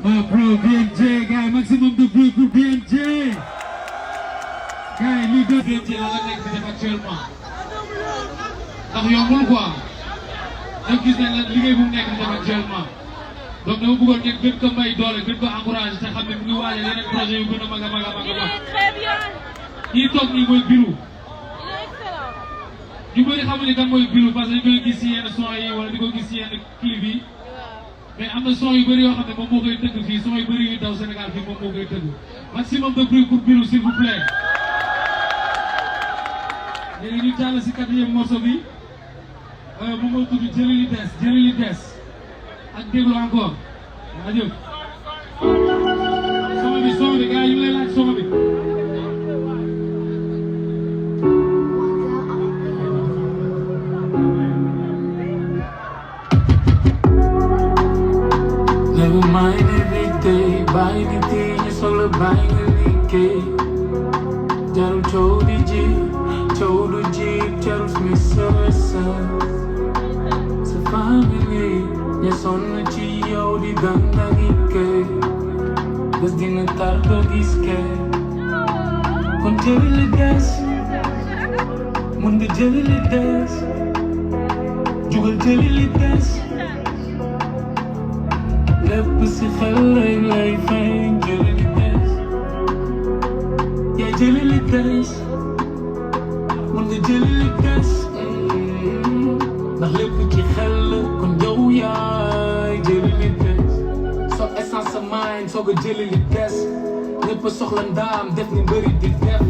Ma bro BNJ gars maximum de bruit pour BNJ. Gars lii de BNJ la nga nekk di def actuellement. ndax yombul quoi. donc gis nañ la liggéey bu mu nekk di def actuellement. donc dama bëggoon ngeen gën ko may doole gën ko encouragé te xam ne mu ngi waajal yeneen projet yu gën a mag a mag a mag a mag. ñii toog nii mooy bilu. ñu bëri xamuñu kan mooy bilu parce que dañu koy gis si yenn son yi wala di ko gis si yenn clip yi. mais am na son yu bëri yoo xam ne moom moo koy tëgg fii son yu bëri yu daw Sénégal fii moom moo koy tëgg maximum de bruit pour Bilou s'il vous plaît. léegi ñu jàll si quatrième morceau bi moom moo tudd jëli li des ak déglu encore waa jëf. son bi gars yi ñu lay laaj son bi. Never mind every day, bàyyi di tiñu solo bàyyi nga liggéey. Jarul coow di jiib jarul smisa. Sa famille ña sonn ci yow di dandangi kay. Bés dina tar doo gis kay. Kon jëli li des, mun nga jëli li des. Jugal jëli li des. lépp si xel lay feeñ jëli li des yaa jëli li des mun nga jëli li des ndax lépp ci xel la kon yow yaay jëli li des soo essence sa mind soo ko jëli li des ñëpp soxla ndaam def ni mbëri di def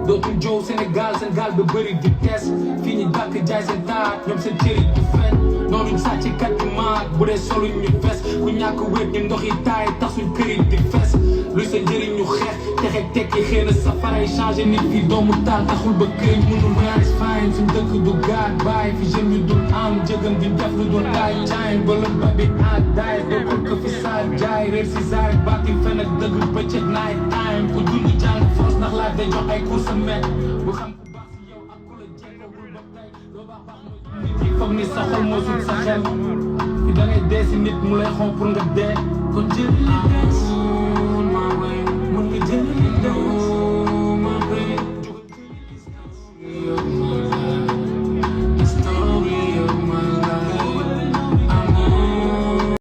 dootul jow Sénégal seen gaal ba bëri di tes fii ñu dàkk jaay seen taat ñoom seen jëri di fen noonuñ sàcc kat yu maag bu dee soluñ ñu fes ku ñàkk wéet ñu ndox yi taay tax suñ këri di fes luy sa njëriñ ñu xeex texe tekki xëy na safaray changé nit fi doomu taal taxul ba këriñ mënul rise fine suñ dëkk du gaat bàyyi fi jeune yu dul am jëgam di def lu dul taay jaay bala ba bi ak daay dookul ko fi saal jaay réer si zaay bàkki fen ak dëgg bëccëg night time ku dund jàng force ndax laaj day jox ay course met bu xam ku baax si yow ak ku la jekkagul ba tey loo baax baax nit yi foog ni sa xol moo sut sa xel fi da ngay dee si nit mu lay xon pour nga dee kon jëli li des